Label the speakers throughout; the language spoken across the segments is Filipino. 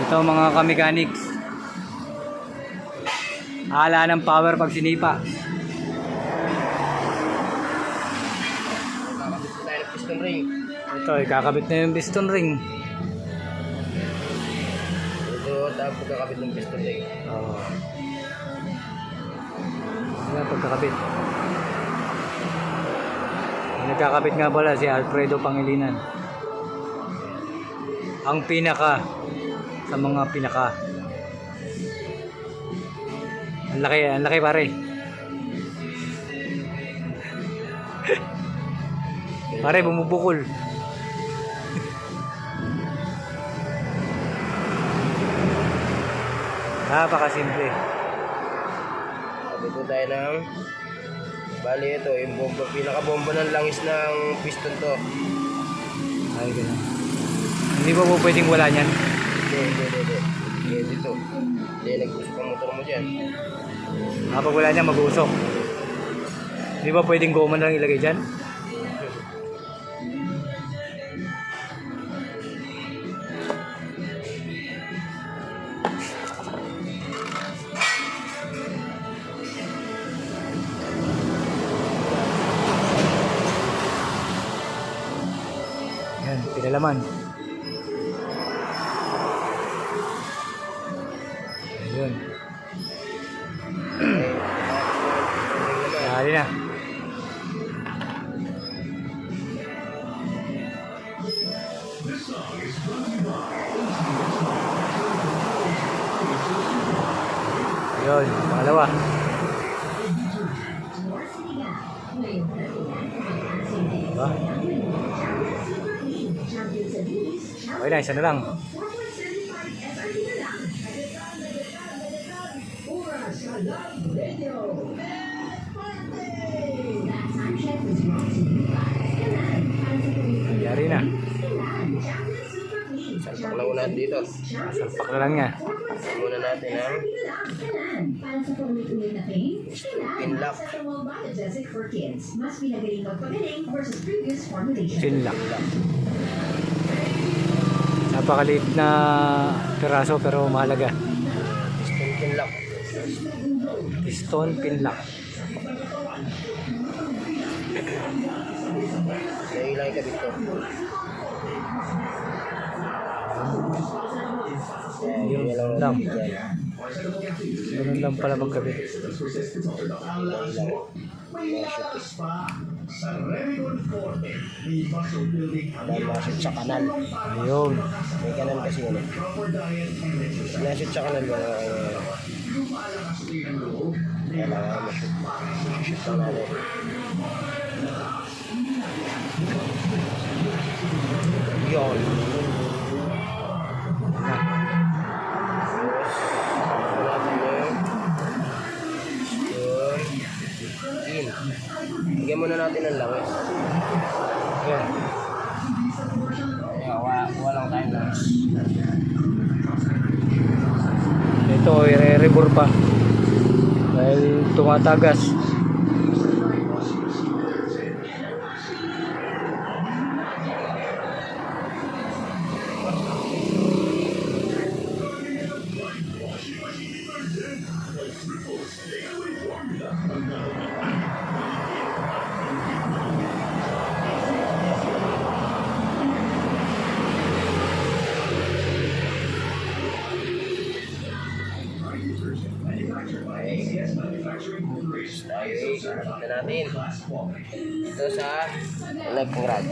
Speaker 1: Ito mga ka-mechanics. Ala ng power pag sinipa.
Speaker 2: Kakabit tayo ng piston ring.
Speaker 1: Ito, ikakabit na yung piston ring.
Speaker 2: Ito, tapos pagkakabit ng piston ring.
Speaker 1: Oo. Yan, pagkakabit. Nagkakabit nga pala si Alfredo Pangilinan. Ang pinaka sa mga pinaka. Ang laki pare. Pare, bumubukol. Napakasimple.
Speaker 2: Kabit po tayo ng... Bali ito, yung bomba, pinaka-bomba ng langis ng piston to.
Speaker 1: Ay, ganun. Hindi ba po pwedeng wala niyan?
Speaker 2: Hindi. Dito. Hindi, nag-usok ang motor mo dyan.
Speaker 1: Kapag wala niya, mag-uusok. Hindi ba pwedeng goma na lang ilagay dyan? Yan, pinalaman. Ayun. Dali na. Ayun, pangalawa. Diba? Okay na, isa na lang. Yari na.
Speaker 2: Salpak lang muna dito.
Speaker 1: Salpak na lang niya.
Speaker 2: Salpak muna natin ang pin lock.
Speaker 1: Sinlock. Napakaliit na piraso pero mahalaga.
Speaker 2: Piston pin lock.
Speaker 1: Piston pin lock.
Speaker 2: Nailang kabit to.
Speaker 1: Yun lang. Ganun lang pala magkabit.
Speaker 2: Nashoot sa kanal.
Speaker 1: Ayun.
Speaker 2: May kanal kasi yun. Nashoot sa kanal mo. Kailangan mashoot sa kanal. Yun. Bigyan muna natin ng langis.
Speaker 1: Ayan.
Speaker 2: Walang tayong langis.
Speaker 1: Ito, i-rebore pa. Dahil tumatagas.
Speaker 2: Ito natin. Ito sa left rod.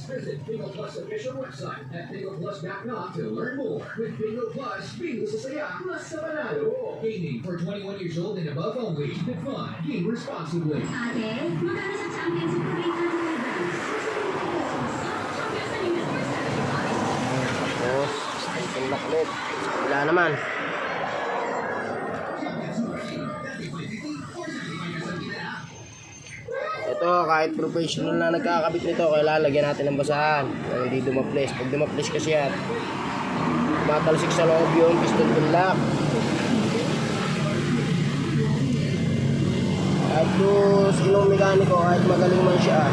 Speaker 3: Visit Bingo Plus official website at BingoPlus.com to learn more. With Bingo Plus, Bingo sa saya, plus sa panalo. Gaming for 21 years old and above only. Have fun. Game responsibly.
Speaker 4: Ate, magkano sa championship for 800
Speaker 2: Tapos, stipin lock ulit. Wala naman. Ito, kahit professional na nagkakabit nito, kailangan lagyan natin ng basahan. Hindi dumaples. Pag dumaples kasi yan, matalsik sa loob yung piston pin lock. Kahit yung sinong mekaniko, kahit magaling man siya,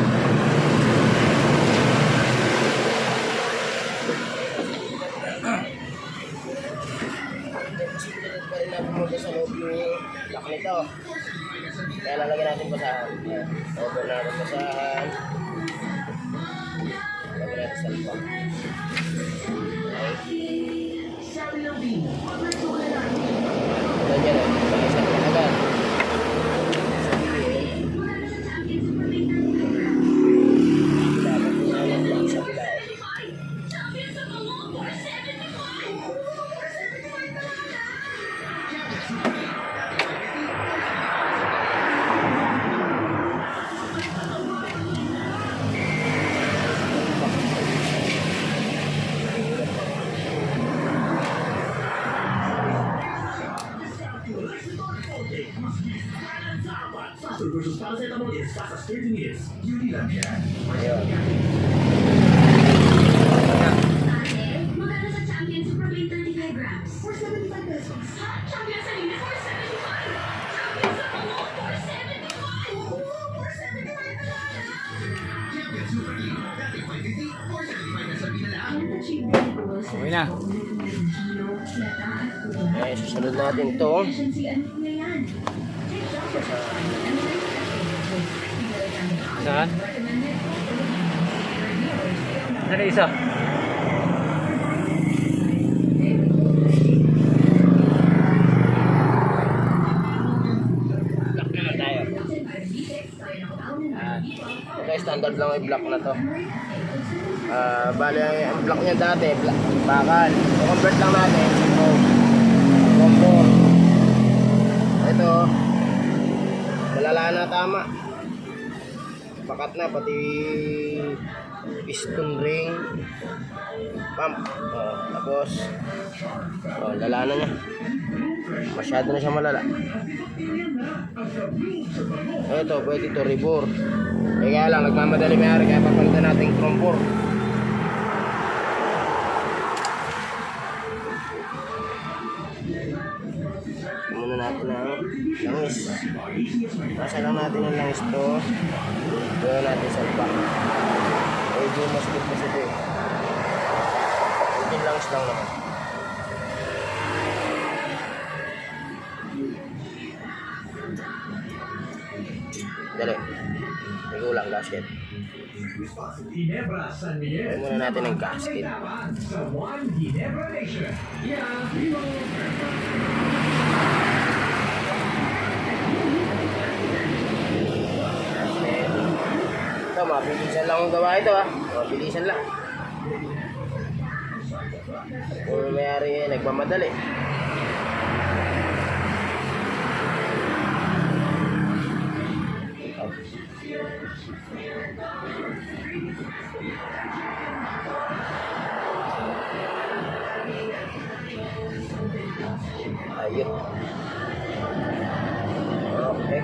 Speaker 2: pa rin natin muna sa loob yung lock nito. Kaya lalagyan natin basahan. Over natin basahan. Lagyan natin sa loob. Ganyan o. Pag-isap na agad.
Speaker 3: Versus paracetamol is fast as 30 minutes. Beauty lang yan.
Speaker 2: Ayun.
Speaker 4: Magkano sa Champion Super Green 35 grams? For 75 pesos. Ha? Champion sa linis for 75. Champion sa pango for 75. For 75 na lang.
Speaker 3: Champion Super Lean. Dati 550 or 75 na sabi na lang.
Speaker 1: Okay na.
Speaker 2: Okay, susunod natin ito.
Speaker 1: Saan? Saan na isa?
Speaker 2: Block na tayo. Okay, standard lang yung block na to. Bali, ang block niya dati, bakal. I-convert lang natin. Combo. Ito, malala na tama. Pakat na, pati piston ring, pump. Tapos, lala na niya. Masyado na siya malala. Ito, pwede ito, rebore. Kaya lang, nagmamadali mayari, kaya papalitan natin yung trompor. Muna natin ang langis. Nasa lang natin ang langis to. Gawin natin sa back. Medyo mas good kasi ito eh. Yung langis lang naman. Dali. May kulang gasket.
Speaker 3: Ginebra San Miguel.
Speaker 2: Gawin muna natin ang gasket.
Speaker 3: Sa One Ginebra Nation. Yeah,
Speaker 2: Ito, mabilisan lang ang gawa ito ha. Mabilisan lang. Kung mayari nagmamadali. Ayun. Okay.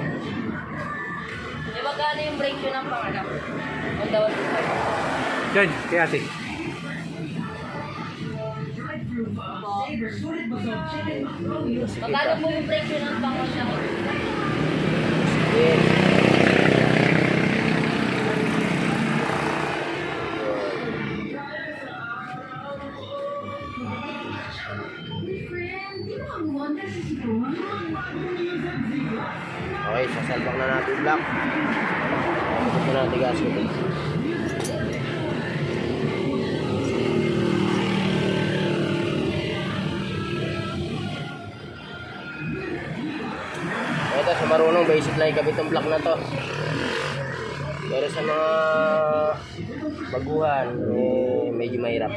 Speaker 5: Di ba gano'n yung break yun ng pangarap? On the one
Speaker 1: Diyan, kay ate.
Speaker 5: Magkano po yung break yun ng pangarap?
Speaker 2: Sige. Okay, sasalpak na natin yung block. Ito na natin gasket. Ito sa marunong, basic lang ikabit ang block na to. Pero sa mga baguhan, medyo mahirap.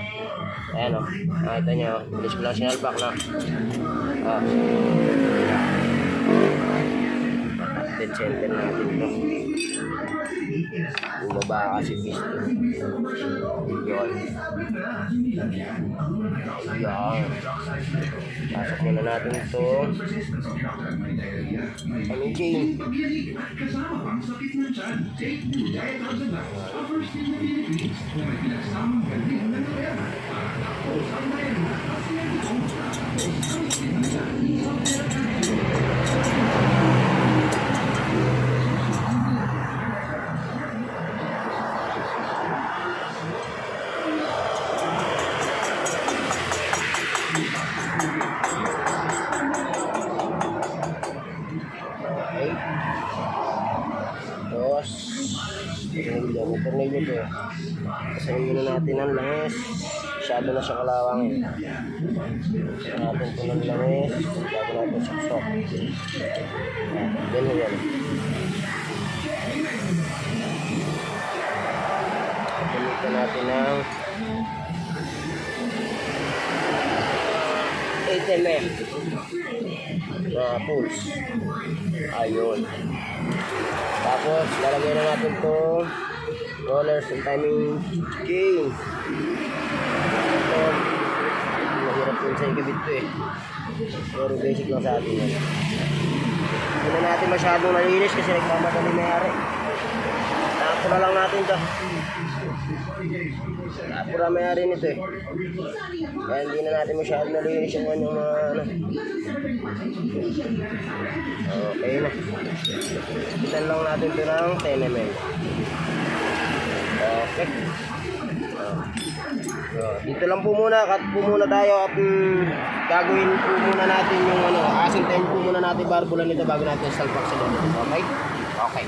Speaker 2: Ayan o, nakita nyo, bilis ko lang sinalpak na. dead center natin to. Bumaba kasi pisto. Yun. Yan. Pasok muna natin to. Ano chain? Okay. Tapos, tornilyo to. Kasayin muna natin ang langis. Masyado na siya kalawang eh. Kasayin natin ito ng langis. Bago natin saksok. Yan o yan. Pagkalitan natin ng 8 mm na pulse. Ayun. Tapos, lalagyan na natin to rollers and timing chain. Ito, mahirap yun sa ikabit to eh. Pero basic lang sa atin yan. Hindi na natin masyadong nalinis kasi nagmamadali mayari. Nakapura lang natin to. Nakapura mayari nito eh. Kaya hindi na natin masyadong nalinis yung mga ano. Okay na. Itan lang natin ito ng 10 mm. Okay. Dito lang po muna. Cut po muna tayo at gagawin po muna natin yung ano. Asintayin po muna natin barbulan nito bago natin salpak sa loob. Okay? Okay.